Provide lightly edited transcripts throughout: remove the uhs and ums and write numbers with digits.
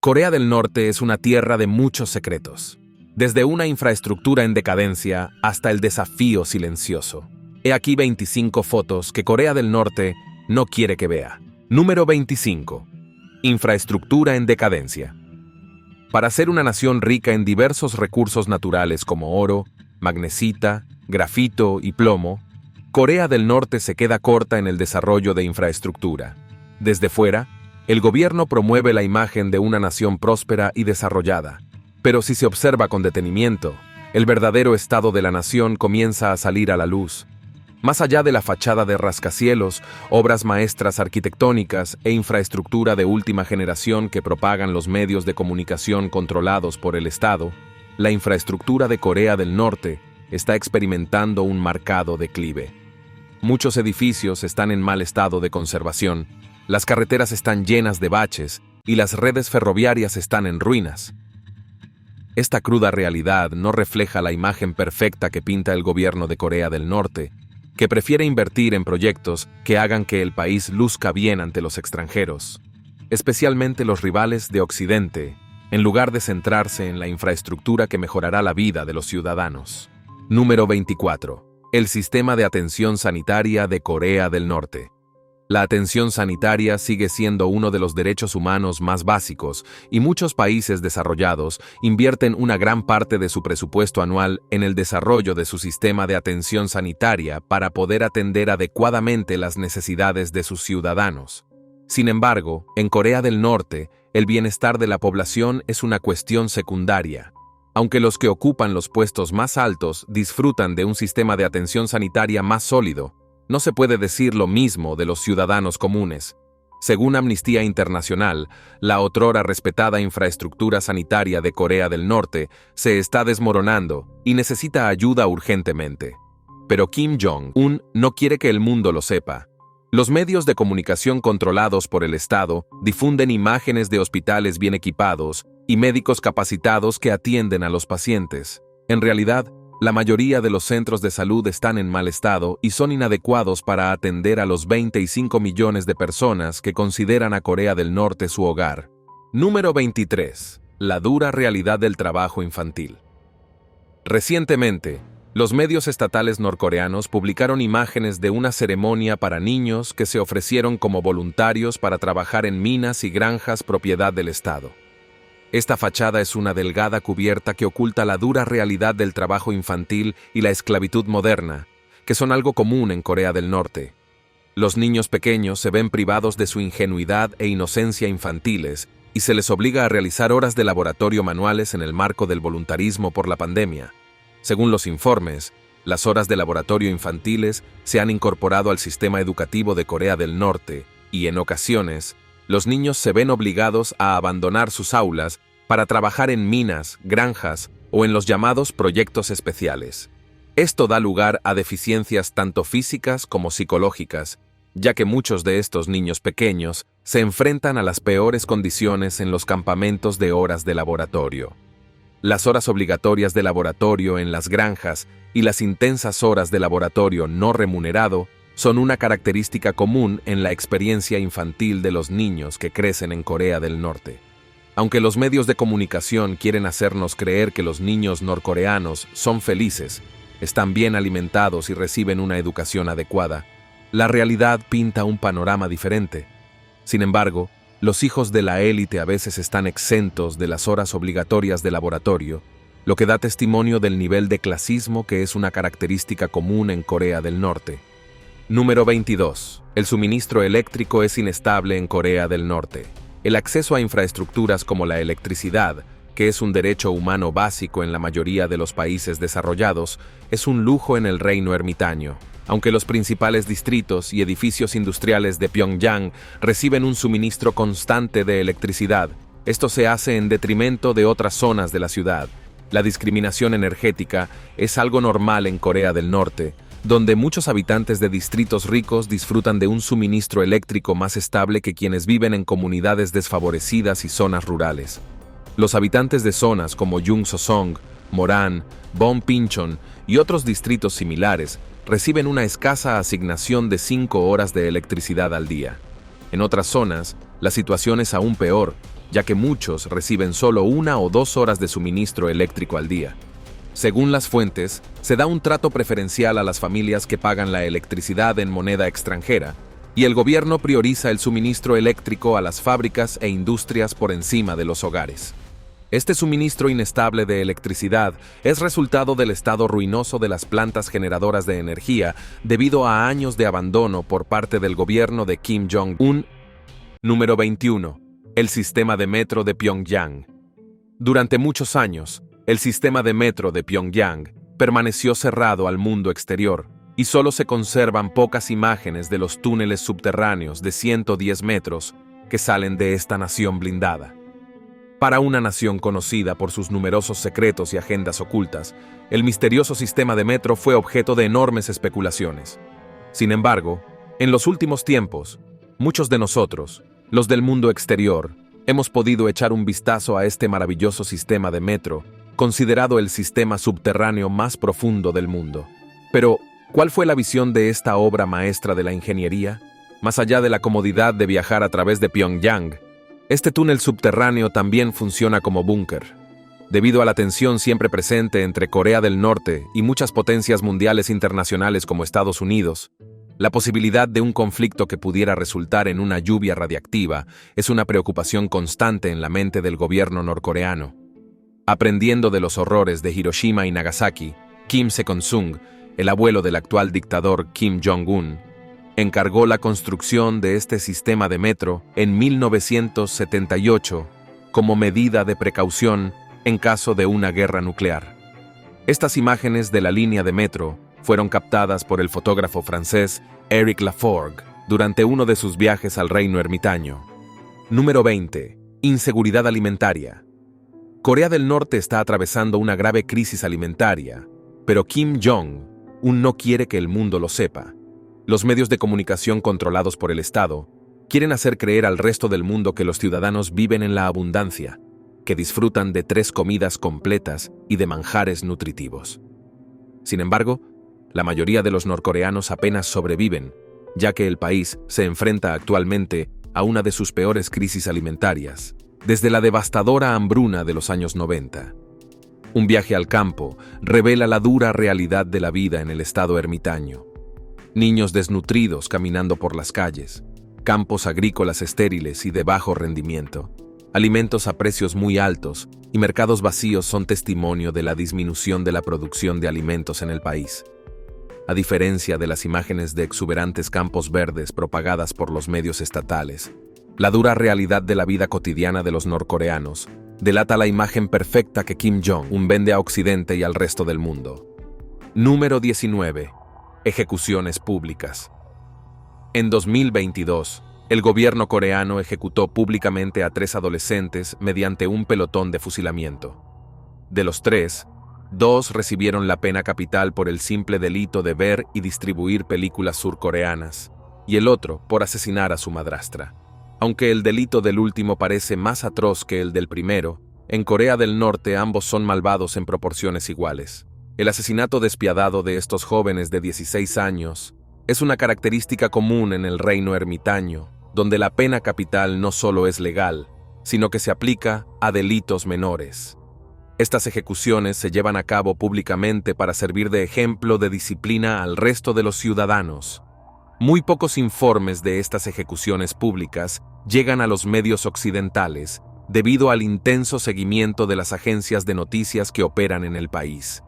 Corea del Norte es una tierra de muchos secretos, desde una infraestructura en decadencia hasta el desafío silencioso. He aquí 25 fotos que Corea del Norte no quiere que vea. Número 25. Infraestructura en decadencia. Para ser una nación rica en diversos recursos naturales como oro, magnesita, grafito y plomo, Corea del Norte se queda corta en el desarrollo de infraestructura. Desde fuera, el gobierno promueve la imagen de una nación próspera y desarrollada, pero si se observa con detenimiento, el verdadero estado de la nación comienza a salir a la luz. Más allá de la fachada de rascacielos, obras maestras arquitectónicas e infraestructura de última generación que propagan los medios de comunicación controlados por el Estado, la infraestructura de Corea del Norte está experimentando un marcado declive. Muchos edificios están en mal estado de conservación, las carreteras están llenas de baches y las redes ferroviarias están en ruinas. Esta cruda realidad no refleja la imagen perfecta que pinta el gobierno de Corea del Norte, que prefiere invertir en proyectos que hagan que el país luzca bien ante los extranjeros, especialmente los rivales de Occidente, en lugar de centrarse en la infraestructura que mejorará la vida de los ciudadanos. Número 24. El sistema de atención sanitaria de Corea del Norte. La atención sanitaria sigue siendo uno de los derechos humanos más básicos y muchos países desarrollados invierten una gran parte de su presupuesto anual en el desarrollo de su sistema de atención sanitaria para poder atender adecuadamente las necesidades de sus ciudadanos. Sin embargo, en Corea del Norte, el bienestar de la población es una cuestión secundaria. Aunque los que ocupan los puestos más altos disfrutan de un sistema de atención sanitaria más sólido, no se puede decir lo mismo de los ciudadanos comunes. Según Amnistía Internacional, la otrora respetada infraestructura sanitaria de Corea del Norte se está desmoronando y necesita ayuda urgentemente. Pero Kim Jong-un no quiere que el mundo lo sepa. Los medios de comunicación controlados por el Estado difunden imágenes de hospitales bien equipados y médicos capacitados que atienden a los pacientes. En realidad, la mayoría de los centros de salud están en mal estado y son inadecuados para atender a los 25 millones de personas que consideran a Corea del Norte su hogar. Número 23. La dura realidad del trabajo infantil. Recientemente, los medios estatales norcoreanos publicaron imágenes de una ceremonia para niños que se ofrecieron como voluntarios para trabajar en minas y granjas propiedad del Estado. Esta fachada es una delgada cubierta que oculta la dura realidad del trabajo infantil y la esclavitud moderna, que son algo común en Corea del Norte. Los niños pequeños se ven privados de su ingenuidad e inocencia infantiles y se les obliga a realizar horas de laboratorio manuales en el marco del voluntarismo por la pandemia. Según los informes, las horas de laboratorio infantiles se han incorporado al sistema educativo de Corea del Norte y, en ocasiones, los niños se ven obligados a abandonar sus aulas para trabajar en minas, granjas o en los llamados proyectos especiales. Esto da lugar a deficiencias tanto físicas como psicológicas, ya que muchos de estos niños pequeños se enfrentan a las peores condiciones en los campamentos de horas de laboratorio. Las horas obligatorias de laboratorio en las granjas y las intensas horas de laboratorio no remunerado son una característica común en la experiencia infantil de los niños que crecen en Corea del Norte. Aunque los medios de comunicación quieren hacernos creer que los niños norcoreanos son felices, están bien alimentados y reciben una educación adecuada, la realidad pinta un panorama diferente. Sin embargo, los hijos de la élite a veces están exentos de las horas obligatorias de laboratorio, lo que da testimonio del nivel de clasismo que es una característica común en Corea del Norte. Número 22. El suministro eléctrico es inestable en Corea del Norte. El acceso a infraestructuras como la electricidad, que es un derecho humano básico en la mayoría de los países desarrollados, es un lujo en el reino ermitaño. Aunque los principales distritos y edificios industriales de Pyongyang reciben un suministro constante de electricidad, esto se hace en detrimento de otras zonas de la ciudad. La discriminación energética es algo normal en Corea del Norte, donde muchos habitantes de distritos ricos disfrutan de un suministro eléctrico más estable que quienes viven en comunidades desfavorecidas y zonas rurales. Los habitantes de zonas como Jungso-song, Moran, Bong-pincheon y otros distritos similares reciben una escasa asignación de 5 horas de electricidad al día. En otras zonas, la situación es aún peor, ya que muchos reciben solo 1 o 2 horas de suministro eléctrico al día. Según las fuentes, se da un trato preferencial a las familias que pagan la electricidad en moneda extranjera, y el gobierno prioriza el suministro eléctrico a las fábricas e industrias por encima de los hogares. Este suministro inestable de electricidad es resultado del estado ruinoso de las plantas generadoras de energía debido a años de abandono por parte del gobierno de Kim Jong-un. Número 21. El sistema de metro de Pyongyang. Durante muchos años, el sistema de metro de Pyongyang permaneció cerrado al mundo exterior y solo se conservan pocas imágenes de los túneles subterráneos de 110 metros que salen de esta nación blindada. Para una nación conocida por sus numerosos secretos y agendas ocultas, el misterioso sistema de metro fue objeto de enormes especulaciones. Sin embargo, en los últimos tiempos, muchos de nosotros, los del mundo exterior, hemos podido echar un vistazo a este maravilloso sistema de metro, considerado el sistema subterráneo más profundo del mundo. Pero, ¿cuál fue la visión de esta obra maestra de la ingeniería? Más allá de la comodidad de viajar a través de Pyongyang, este túnel subterráneo también funciona como búnker. Debido a la tensión siempre presente entre Corea del Norte y muchas potencias mundiales internacionales como Estados Unidos, la posibilidad de un conflicto que pudiera resultar en una lluvia radiactiva es una preocupación constante en la mente del gobierno norcoreano. Aprendiendo de los horrores de Hiroshima y Nagasaki, Kim Il-sung, el abuelo del actual dictador Kim Jong-un, encargó la construcción de este sistema de metro en 1978 como medida de precaución en caso de una guerra nuclear. Estas imágenes de la línea de metro fueron captadas por el fotógrafo francés Éric Laforgue durante uno de sus viajes al Reino Ermitaño. Número 20. Inseguridad alimentaria. Corea del Norte está atravesando una grave crisis alimentaria, pero Kim Jong-un no quiere que el mundo lo sepa. Los medios de comunicación controlados por el Estado quieren hacer creer al resto del mundo que los ciudadanos viven en la abundancia, que disfrutan de 3 comidas completas y de manjares nutritivos. Sin embargo, la mayoría de los norcoreanos apenas sobreviven, ya que el país se enfrenta actualmente a una de sus peores crisis alimentarias, desde la devastadora hambruna de los años 90. Un viaje al campo revela la dura realidad de la vida en el estado ermitaño. Niños desnutridos caminando por las calles, campos agrícolas estériles y de bajo rendimiento, alimentos a precios muy altos y mercados vacíos son testimonio de la disminución de la producción de alimentos en el país. A diferencia de las imágenes de exuberantes campos verdes propagadas por los medios estatales, la dura realidad de la vida cotidiana de los norcoreanos delata la imagen perfecta que Kim Jong-un vende a Occidente y al resto del mundo. Número 19. Ejecuciones públicas. En 2022, el gobierno coreano ejecutó públicamente a 3 adolescentes mediante un pelotón de fusilamiento. De los 3, 2 recibieron la pena capital por el simple delito de ver y distribuir películas surcoreanas, y el otro por asesinar a su madrastra. Aunque el delito del último parece más atroz que el del primero, en Corea del Norte ambos son malvados en proporciones iguales. El asesinato despiadado de estos jóvenes de 16 años es una característica común en el reino ermitaño, donde la pena capital no solo es legal, sino que se aplica a delitos menores. Estas ejecuciones se llevan a cabo públicamente para servir de ejemplo de disciplina al resto de los ciudadanos. Muy pocos informes de estas ejecuciones públicas llegan a los medios occidentales debido al intenso seguimiento de las agencias de noticias que operan en el país.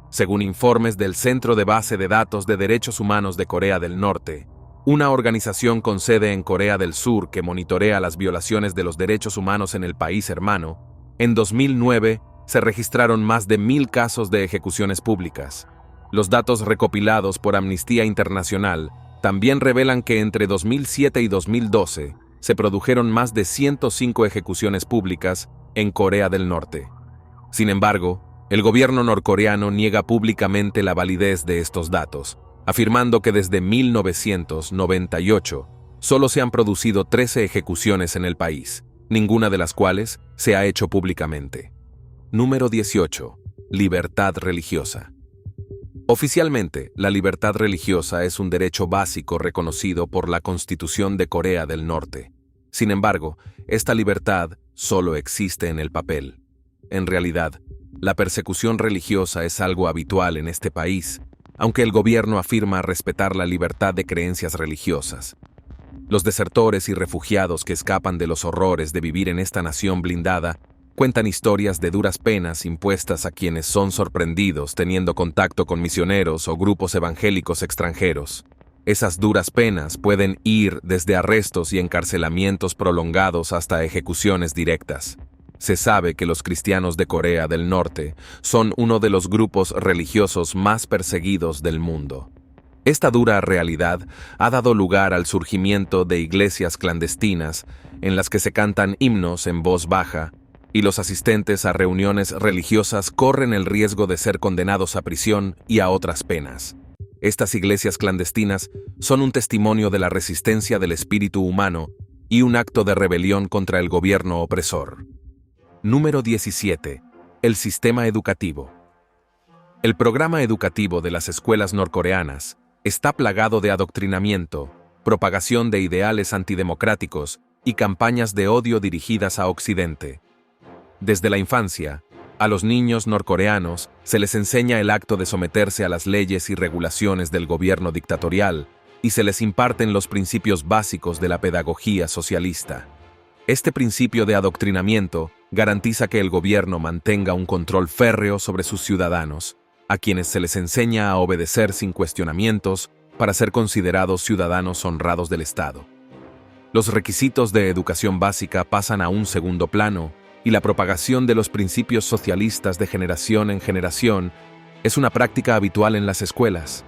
Según informes del Centro de Base de Datos de Derechos Humanos de Corea del Norte, una organización con sede en Corea del Sur que monitorea las violaciones de los derechos humanos en el país hermano, en 2009 se registraron más de 1,000 casos de ejecuciones públicas. Los datos recopilados por Amnistía Internacional también revelan que entre 2007 y 2012 se produjeron más de 105 ejecuciones públicas en Corea del Norte. Sin embargo, el gobierno norcoreano niega públicamente la validez de estos datos, afirmando que desde 1998 solo se han producido 13 ejecuciones en el país, ninguna de las cuales se ha hecho públicamente. Número 18. Libertad religiosa. Oficialmente, la libertad religiosa es un derecho básico reconocido por la Constitución de Corea del Norte. Sin embargo, esta libertad solo existe en el papel. En realidad, la persecución religiosa es algo habitual en este país, aunque el gobierno afirma respetar la libertad de creencias religiosas. Los desertores y refugiados que escapan de los horrores de vivir en esta nación blindada cuentan historias de duras penas impuestas a quienes son sorprendidos teniendo contacto con misioneros o grupos evangélicos extranjeros. Esas duras penas pueden ir desde arrestos y encarcelamientos prolongados hasta ejecuciones directas. Se sabe que los cristianos de Corea del Norte son uno de los grupos religiosos más perseguidos del mundo. Esta dura realidad ha dado lugar al surgimiento de iglesias clandestinas en las que se cantan himnos en voz baja y los asistentes a reuniones religiosas corren el riesgo de ser condenados a prisión y a otras penas. Estas iglesias clandestinas son un testimonio de la resistencia del espíritu humano y un acto de rebelión contra el gobierno opresor. Número 17. El sistema educativo. El programa educativo de las escuelas norcoreanas está plagado de adoctrinamiento, propagación de ideales antidemocráticos y campañas de odio dirigidas a Occidente. Desde la infancia, a los niños norcoreanos se les enseña el acto de someterse a las leyes y regulaciones del gobierno dictatorial y se les imparten los principios básicos de la pedagogía socialista. Este principio de adoctrinamiento garantiza que el gobierno mantenga un control férreo sobre sus ciudadanos, a quienes se les enseña a obedecer sin cuestionamientos para ser considerados ciudadanos honrados del Estado. Los requisitos de educación básica pasan a un segundo plano y la propagación de los principios socialistas de generación en generación es una práctica habitual en las escuelas.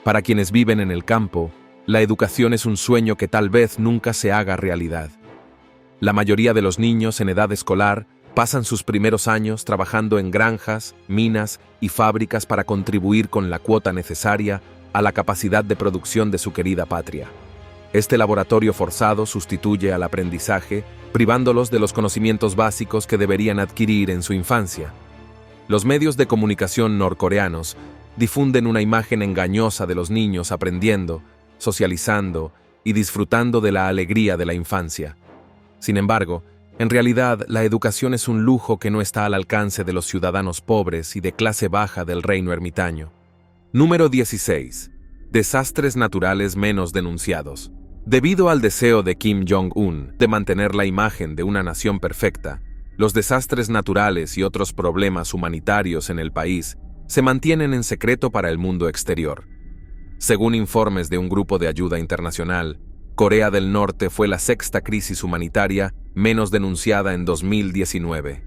Para quienes viven en el campo, la educación es un sueño que tal vez nunca se haga realidad. La mayoría de los niños en edad escolar pasan sus primeros años trabajando en granjas, minas y fábricas para contribuir con la cuota necesaria a la capacidad de producción de su querida patria. Este laboratorio forzado sustituye al aprendizaje, privándolos de los conocimientos básicos que deberían adquirir en su infancia. Los medios de comunicación norcoreanos difunden una imagen engañosa de los niños aprendiendo, socializando y disfrutando de la alegría de la infancia. Sin embargo, en realidad, la educación es un lujo que no está al alcance de los ciudadanos pobres y de clase baja del reino ermitaño. Número 16. Desastres naturales menos denunciados. Debido al deseo de Kim Jong-un de mantener la imagen de una nación perfecta, los desastres naturales y otros problemas humanitarios en el país se mantienen en secreto para el mundo exterior. Según informes de un grupo de ayuda internacional, Corea del Norte fue la sexta crisis humanitaria menos denunciada en 2019.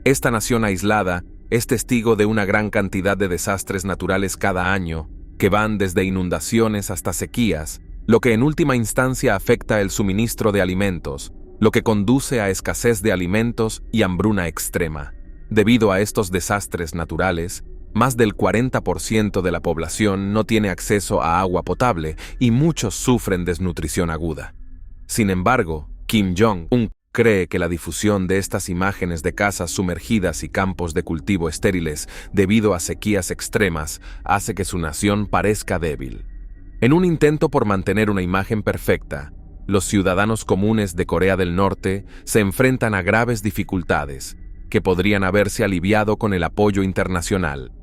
Esta nación aislada es testigo de una gran cantidad de desastres naturales cada año, que van desde inundaciones hasta sequías, lo que en última instancia afecta el suministro de alimentos, lo que conduce a escasez de alimentos y hambruna extrema. Debido a estos desastres naturales, más del 40% de la población no tiene acceso a agua potable y muchos sufren desnutrición aguda. Sin embargo, Kim Jong-un cree que la difusión de estas imágenes de casas sumergidas y campos de cultivo estériles debido a sequías extremas hace que su nación parezca débil. En un intento por mantener una imagen perfecta, los ciudadanos comunes de Corea del Norte se enfrentan a graves dificultades que podrían haberse aliviado con el apoyo internacional.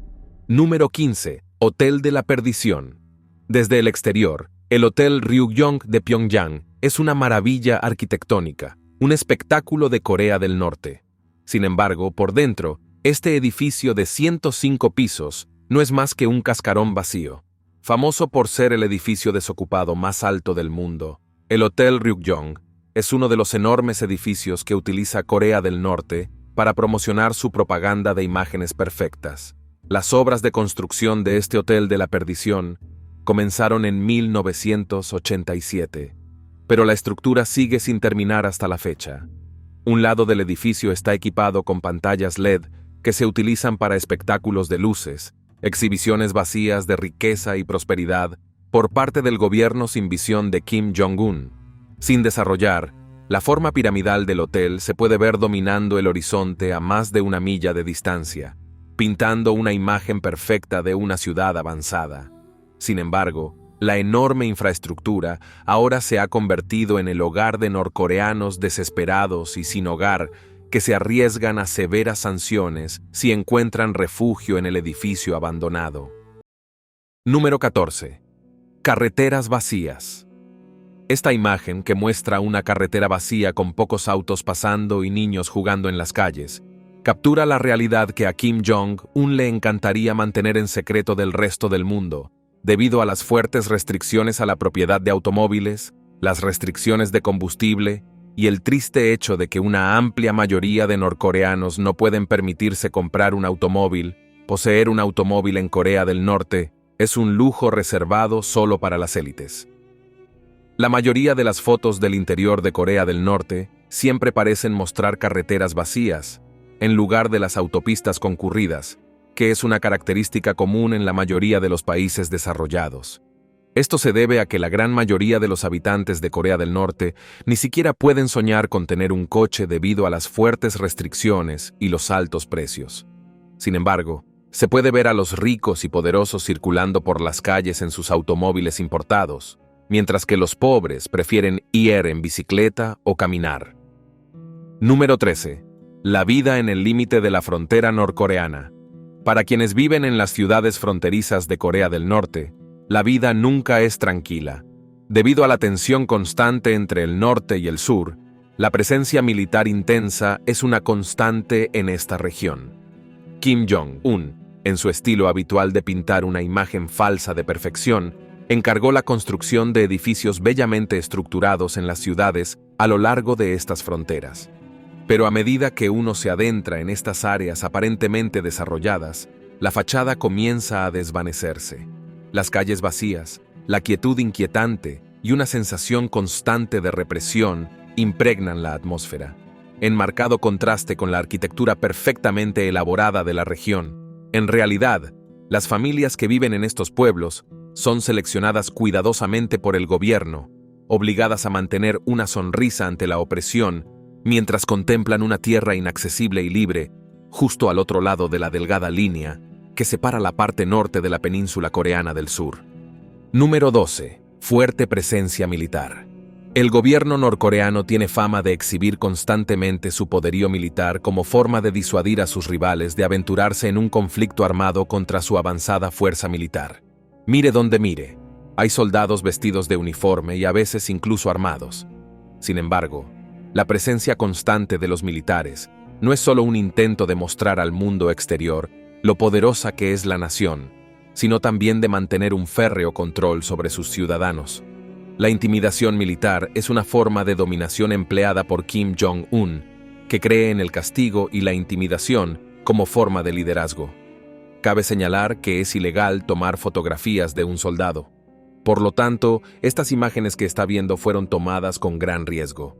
Número 15. Hotel de la Perdición. Desde el exterior, el Hotel Ryugyong de Pyongyang es una maravilla arquitectónica, un espectáculo de Corea del Norte. Sin embargo, por dentro, este edificio de 105 pisos no es más que un cascarón vacío. Famoso por ser el edificio desocupado más alto del mundo, el Hotel Ryugyong es uno de los enormes edificios que utiliza Corea del Norte para promocionar su propaganda de imágenes perfectas. Las obras de construcción de este Hotel de la Perdición comenzaron en 1987, pero la estructura sigue sin terminar hasta la fecha. Un lado del edificio está equipado con pantallas LED que se utilizan para espectáculos de luces, exhibiciones vacías de riqueza y prosperidad por parte del gobierno sin visión de Kim Jong-un. Sin desarrollar, la forma piramidal del hotel se puede ver dominando el horizonte a más de 1 milla de distancia, pintando una imagen perfecta de una ciudad avanzada. Sin embargo, la enorme infraestructura ahora se ha convertido en el hogar de norcoreanos desesperados y sin hogar que se arriesgan a severas sanciones si encuentran refugio en el edificio abandonado. Número 14. Carreteras vacías. Esta imagen, que muestra una carretera vacía con pocos autos pasando y niños jugando en las calles, captura la realidad que a Kim Jong-un le encantaría mantener en secreto del resto del mundo, debido a las fuertes restricciones a la propiedad de automóviles, las restricciones de combustible y el triste hecho de que una amplia mayoría de norcoreanos no pueden permitirse comprar un automóvil. Poseer un automóvil en Corea del Norte es un lujo reservado solo para las élites. La mayoría de las fotos del interior de Corea del Norte siempre parecen mostrar carreteras vacías, en lugar de las autopistas concurridas, que es una característica común en la mayoría de los países desarrollados. Esto se debe a que la gran mayoría de los habitantes de Corea del Norte ni siquiera pueden soñar con tener un coche debido a las fuertes restricciones y los altos precios. Sin embargo, se puede ver a los ricos y poderosos circulando por las calles en sus automóviles importados, mientras que los pobres prefieren ir en bicicleta o caminar. Número 13. La vida en el límite de la frontera norcoreana. Para quienes viven en las ciudades fronterizas de Corea del Norte, la vida nunca es tranquila. Debido a la tensión constante entre el norte y el sur, la presencia militar intensa es una constante en esta región. Kim Jong-un, en su estilo habitual de pintar una imagen falsa de perfección, encargó la construcción de edificios bellamente estructurados en las ciudades a lo largo de estas fronteras. Pero a medida que uno se adentra en estas áreas aparentemente desarrolladas, la fachada comienza a desvanecerse. Las calles vacías, la quietud inquietante y una sensación constante de represión impregnan la atmósfera, en marcado contraste con la arquitectura perfectamente elaborada de la región. En realidad, las familias que viven en estos pueblos son seleccionadas cuidadosamente por el gobierno, obligadas a mantener una sonrisa ante la opresión, mientras contemplan una tierra inaccesible y libre, justo al otro lado de la delgada línea que separa la parte norte de la península coreana del sur. Número 12. Fuerte presencia militar. El gobierno norcoreano tiene fama de exhibir constantemente su poderío militar como forma de disuadir a sus rivales de aventurarse en un conflicto armado contra su avanzada fuerza militar. Mire donde mire, hay soldados vestidos de uniforme y a veces incluso armados. Sin embargo, la presencia constante de los militares no es solo un intento de mostrar al mundo exterior lo poderosa que es la nación, sino también de mantener un férreo control sobre sus ciudadanos. La intimidación militar es una forma de dominación empleada por Kim Jong-un, que cree en el castigo y la intimidación como forma de liderazgo. Cabe señalar que es ilegal tomar fotografías de un soldado. Por lo tanto, estas imágenes que está viendo fueron tomadas con gran riesgo.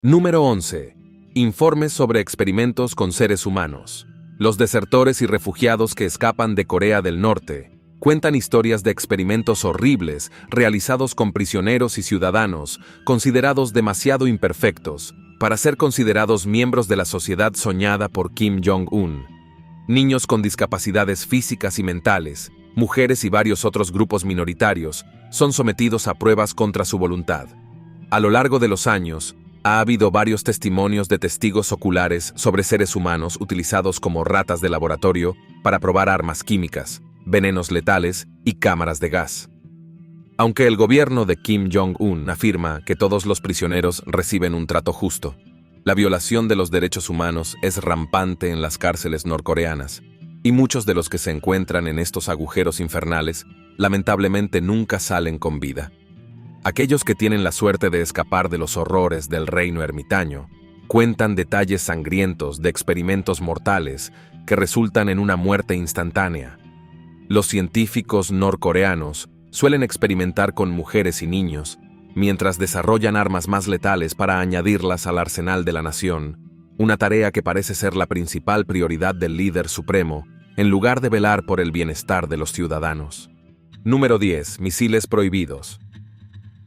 Número 11. Informes sobre experimentos con seres humanos. Los desertores y refugiados que escapan de Corea del Norte cuentan historias de experimentos horribles realizados con prisioneros y ciudadanos considerados demasiado imperfectos para ser considerados miembros de la sociedad soñada por Kim Jong-un. Niños con discapacidades físicas y mentales, mujeres y varios otros grupos minoritarios son sometidos a pruebas contra su voluntad. A lo largo de los años, ha habido varios testimonios de testigos oculares sobre seres humanos utilizados como ratas de laboratorio para probar armas químicas, venenos letales y cámaras de gas. Aunque el gobierno de Kim Jong-un afirma que todos los prisioneros reciben un trato justo, la violación de los derechos humanos es rampante en las cárceles norcoreanas, y muchos de los que se encuentran en estos agujeros infernales lamentablemente nunca salen con vida. Aquellos que tienen la suerte de escapar de los horrores del reino ermitaño cuentan detalles sangrientos de experimentos mortales que resultan en una muerte instantánea. Los científicos norcoreanos suelen experimentar con mujeres y niños, mientras desarrollan armas más letales para añadirlas al arsenal de la nación, una tarea que parece ser la principal prioridad del líder supremo, en lugar de velar por el bienestar de los ciudadanos. Número 10. Misiles prohibidos.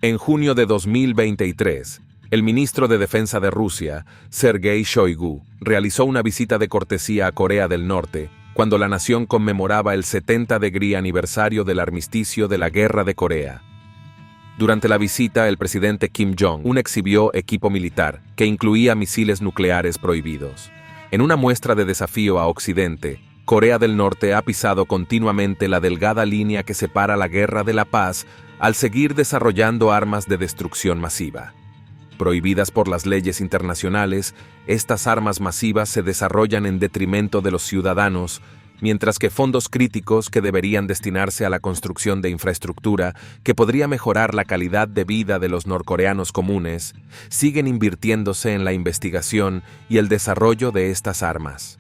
En junio de 2023, el ministro de Defensa de Rusia, Sergei Shoigu, realizó una visita de cortesía a Corea del Norte cuando la nación conmemoraba el 70 aniversario del armisticio de la Guerra de Corea. Durante la visita, el presidente Kim Jong-un exhibió equipo militar que incluía misiles nucleares prohibidos. En una muestra de desafío a Occidente, Corea del Norte ha pisado continuamente la delgada línea que separa la guerra de la paz al seguir desarrollando armas de destrucción masiva. Prohibidas por las leyes internacionales, estas armas masivas se desarrollan en detrimento de los ciudadanos, mientras que fondos críticos que deberían destinarse a la construcción de infraestructura que podría mejorar la calidad de vida de los norcoreanos comunes, siguen invirtiéndose en la investigación y el desarrollo de estas armas.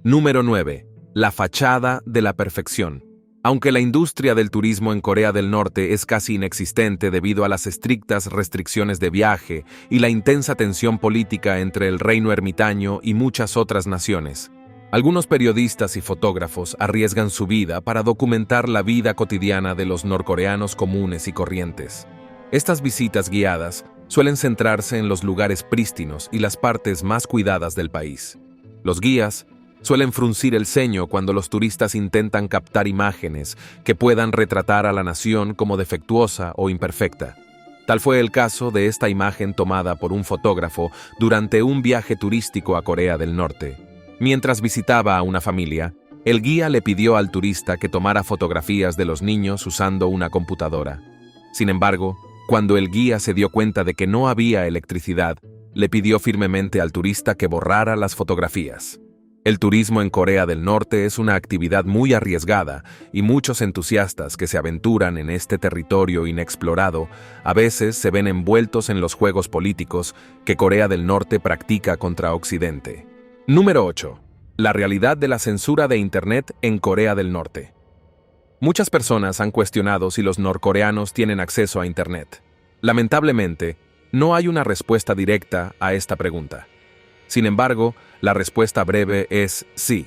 Número 9. La fachada de la perfección. Aunque la industria del turismo en Corea del Norte es casi inexistente debido a las estrictas restricciones de viaje y la intensa tensión política entre el reino ermitaño y muchas otras naciones, algunos periodistas y fotógrafos arriesgan su vida para documentar la vida cotidiana de los norcoreanos comunes y corrientes. Estas visitas guiadas suelen centrarse en los lugares prístinos y las partes más cuidadas del país. Los guías suelen fruncir el ceño cuando los turistas intentan captar imágenes que puedan retratar a la nación como defectuosa o imperfecta. Tal fue el caso de esta imagen tomada por un fotógrafo durante un viaje turístico a Corea del Norte. Mientras visitaba a una familia, el guía le pidió al turista que tomara fotografías de los niños usando una computadora. Sin embargo, cuando el guía se dio cuenta de que no había electricidad, le pidió firmemente al turista que borrara las fotografías. El turismo en Corea del Norte es una actividad muy arriesgada y muchos entusiastas que se aventuran en este territorio inexplorado a veces se ven envueltos en los juegos políticos que Corea del Norte practica contra Occidente. Número 8. La realidad de la censura de Internet en Corea del Norte. Muchas personas han cuestionado si los norcoreanos tienen acceso a Internet. Lamentablemente, no hay una respuesta directa a esta pregunta. Sin embargo, la respuesta breve es sí.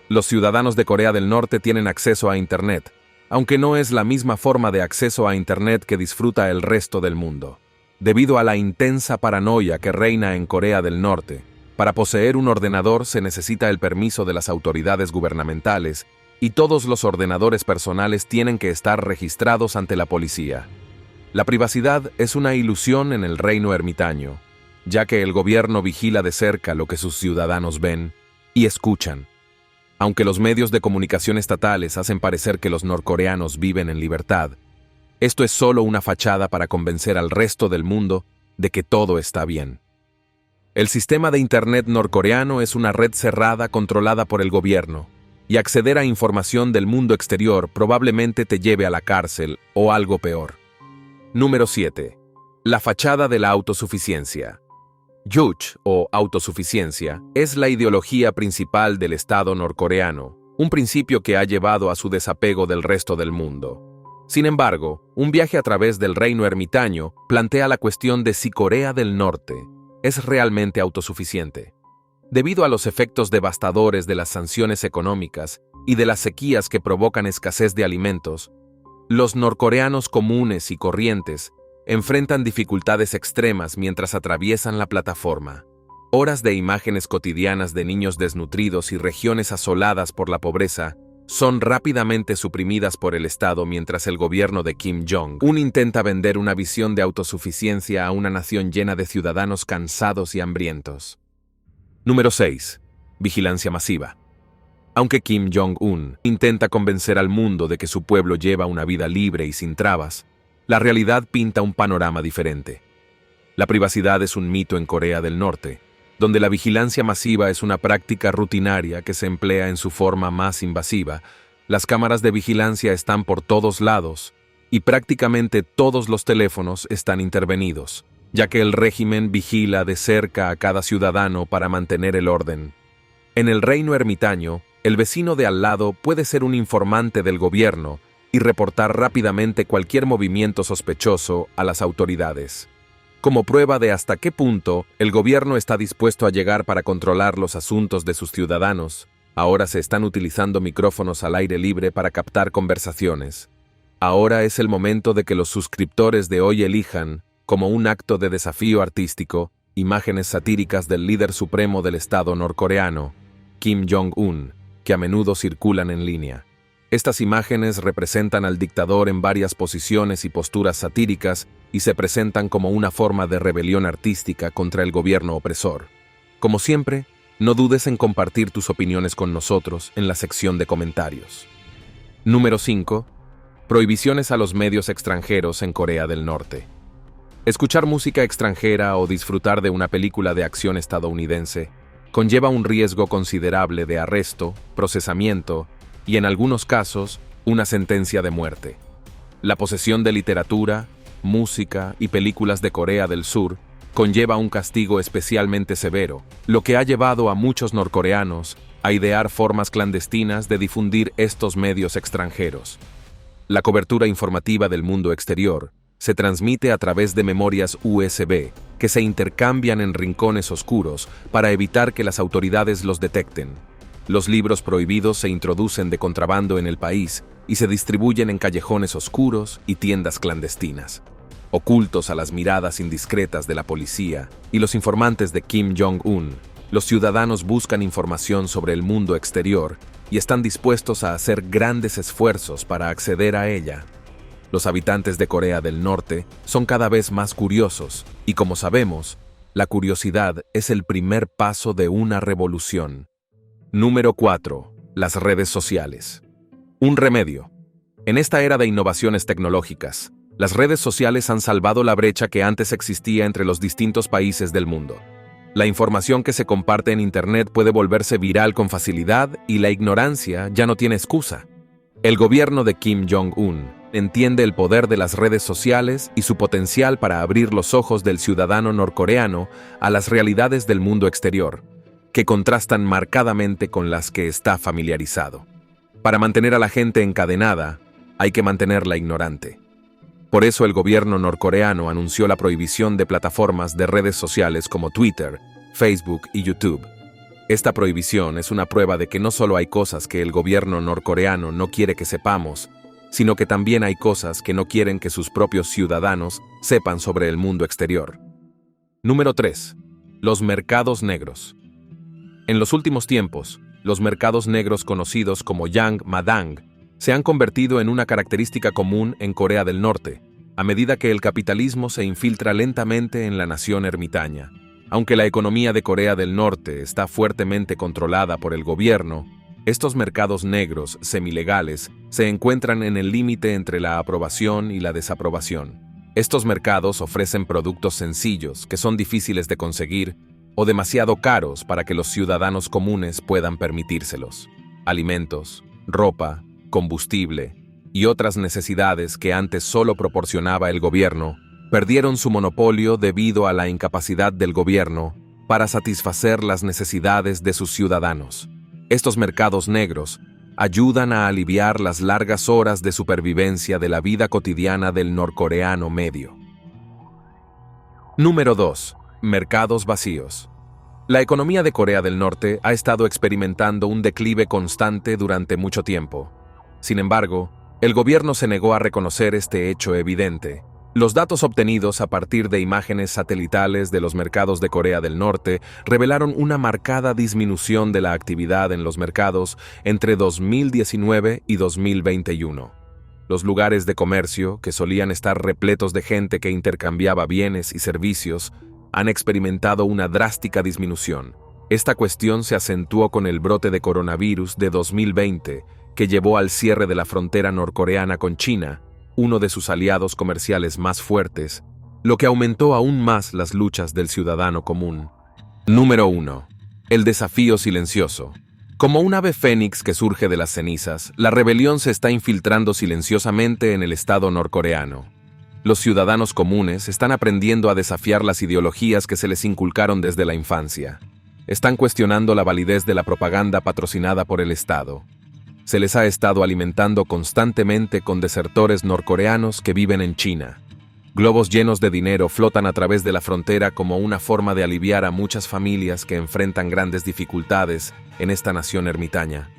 Los ciudadanos de Corea del Norte tienen acceso a Internet, aunque no es la misma forma de acceso a Internet que disfruta el resto del mundo. Debido a la intensa paranoia que reina en Corea del Norte, para poseer un ordenador se necesita el permiso de las autoridades gubernamentales y todos los ordenadores personales tienen que estar registrados ante la policía. La privacidad es una ilusión en el reino ermitaño, ya que el gobierno vigila de cerca lo que sus ciudadanos ven y escuchan. Aunque los medios de comunicación estatales hacen parecer que los norcoreanos viven en libertad, esto es solo una fachada para convencer al resto del mundo de que todo está bien. El sistema de Internet norcoreano es una red cerrada controlada por el gobierno, y acceder a información del mundo exterior probablemente te lleve a la cárcel o algo peor. Número 7. La fachada de la autosuficiencia. Yuch, o autosuficiencia, es la ideología principal del Estado norcoreano, un principio que ha llevado a su desapego del resto del mundo. Sin embargo, un viaje a través del reino ermitaño plantea la cuestión de si Corea del Norte es realmente autosuficiente. Debido a los efectos devastadores de las sanciones económicas y de las sequías que provocan escasez de alimentos, los norcoreanos comunes y corrientes enfrentan dificultades extremas mientras atraviesan la plataforma. Horas de imágenes cotidianas de niños desnutridos y regiones asoladas por la pobreza son rápidamente suprimidas por el Estado mientras el gobierno de Kim Jong-un intenta vender una visión de autosuficiencia a una nación llena de ciudadanos cansados y hambrientos. Número 6. Vigilancia masiva. Aunque Kim Jong-un intenta convencer al mundo de que su pueblo lleva una vida libre y sin trabas, la realidad pinta un panorama diferente. La privacidad es un mito en Corea del Norte, donde la vigilancia masiva es una práctica rutinaria que se emplea en su forma más invasiva. Las cámaras de vigilancia están por todos lados y prácticamente todos los teléfonos están intervenidos, ya que el régimen vigila de cerca a cada ciudadano para mantener el orden. En el reino ermitaño, el vecino de al lado puede ser un informante del gobierno y reportar rápidamente cualquier movimiento sospechoso a las autoridades. Como prueba de hasta qué punto el gobierno está dispuesto a llegar para controlar los asuntos de sus ciudadanos, ahora se están utilizando micrófonos al aire libre para captar conversaciones. Ahora es el momento de que los suscriptores de hoy elijan, como un acto de desafío artístico, imágenes satíricas del líder supremo del Estado norcoreano, Kim Jong-un, que a menudo circulan en línea. Estas imágenes representan al dictador en varias posiciones y posturas satíricas y se presentan como una forma de rebelión artística contra el gobierno opresor. Como siempre, no dudes en compartir tus opiniones con nosotros en la sección de comentarios. Número 5. Prohibiciones a los medios extranjeros en Corea del Norte. Escuchar música extranjera o disfrutar de una película de acción estadounidense conlleva un riesgo considerable de arresto, procesamiento y, en algunos casos, una sentencia de muerte. La posesión de literatura, música y películas de Corea del Sur conlleva un castigo especialmente severo, lo que ha llevado a muchos norcoreanos a idear formas clandestinas de difundir estos medios extranjeros. La cobertura informativa del mundo exterior se transmite a través de memorias USB que se intercambian en rincones oscuros para evitar que las autoridades los detecten. Los libros prohibidos se introducen de contrabando en el país y se distribuyen en callejones oscuros y tiendas clandestinas. Ocultos a las miradas indiscretas de la policía y los informantes de Kim Jong-un, los ciudadanos buscan información sobre el mundo exterior y están dispuestos a hacer grandes esfuerzos para acceder a ella. Los habitantes de Corea del Norte son cada vez más curiosos y, como sabemos, la curiosidad es el primer paso de una revolución. Número 4. Las redes sociales. Un remedio. En esta era de innovaciones tecnológicas, las redes sociales han salvado la brecha que antes existía entre los distintos países del mundo. La información que se comparte en Internet puede volverse viral con facilidad y la ignorancia ya no tiene excusa. El gobierno de Kim Jong-un entiende el poder de las redes sociales y su potencial para abrir los ojos del ciudadano norcoreano a las realidades del mundo exterior, que contrastan marcadamente con las que está familiarizado. Para mantener a la gente encadenada, hay que mantenerla ignorante. Por eso el gobierno norcoreano anunció la prohibición de plataformas de redes sociales como Twitter, Facebook y YouTube. Esta prohibición es una prueba de que no solo hay cosas que el gobierno norcoreano no quiere que sepamos, sino que también hay cosas que no quieren que sus propios ciudadanos sepan sobre el mundo exterior. Número 3. Los mercados negros. En los últimos tiempos, los mercados negros conocidos como Yang-Madang se han convertido en una característica común en Corea del Norte, a medida que el capitalismo se infiltra lentamente en la nación ermitaña. Aunque la economía de Corea del Norte está fuertemente controlada por el gobierno, estos mercados negros semilegales se encuentran en el límite entre la aprobación y la desaprobación. Estos mercados ofrecen productos sencillos que son difíciles de conseguir o demasiado caros para que los ciudadanos comunes puedan permitírselos. Alimentos, ropa, combustible y otras necesidades que antes solo proporcionaba el gobierno, perdieron su monopolio debido a la incapacidad del gobierno para satisfacer las necesidades de sus ciudadanos. Estos mercados negros ayudan a aliviar las largas horas de supervivencia de la vida cotidiana del norcoreano medio. Número 2. Mercados vacíos. La economía de Corea del Norte ha estado experimentando un declive constante durante mucho tiempo. Sin embargo, el gobierno se negó a reconocer este hecho evidente. Los datos obtenidos a partir de imágenes satelitales de los mercados de Corea del Norte revelaron una marcada disminución de la actividad en los mercados entre 2019 y 2021. Los lugares de comercio, que solían estar repletos de gente que intercambiaba bienes y servicios, han experimentado una drástica disminución. Esta cuestión se acentuó con el brote de coronavirus de 2020, que llevó al cierre de la frontera norcoreana con China, uno de sus aliados comerciales más fuertes, lo que aumentó aún más las luchas del ciudadano común. Número 1. El desafío silencioso. Como un ave fénix que surge de las cenizas, la rebelión se está infiltrando silenciosamente en el Estado norcoreano. Los ciudadanos comunes están aprendiendo a desafiar las ideologías que se les inculcaron desde la infancia. Están cuestionando la validez de la propaganda patrocinada por el Estado. Se les ha estado alimentando constantemente con desertores norcoreanos que viven en China. Globos llenos de dinero flotan a través de la frontera como una forma de aliviar a muchas familias que enfrentan grandes dificultades en esta nación ermitaña.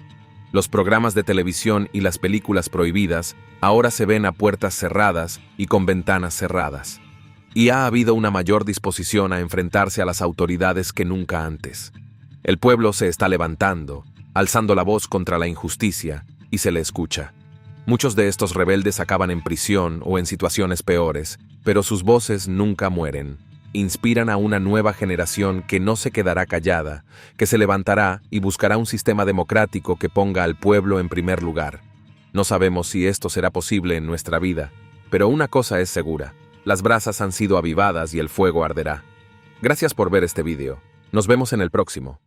Los programas de televisión y las películas prohibidas ahora se ven a puertas cerradas y con ventanas cerradas. Y ha habido una mayor disposición a enfrentarse a las autoridades que nunca antes. El pueblo se está levantando, alzando la voz contra la injusticia y se le escucha. Muchos de estos rebeldes acaban en prisión o en situaciones peores, pero sus voces nunca mueren. Inspiran a una nueva generación que no se quedará callada, que se levantará y buscará un sistema democrático que ponga al pueblo en primer lugar. No sabemos si esto será posible en nuestra vida, pero una cosa es segura: las brasas han sido avivadas y el fuego arderá. Gracias por ver este video. Nos vemos en el próximo.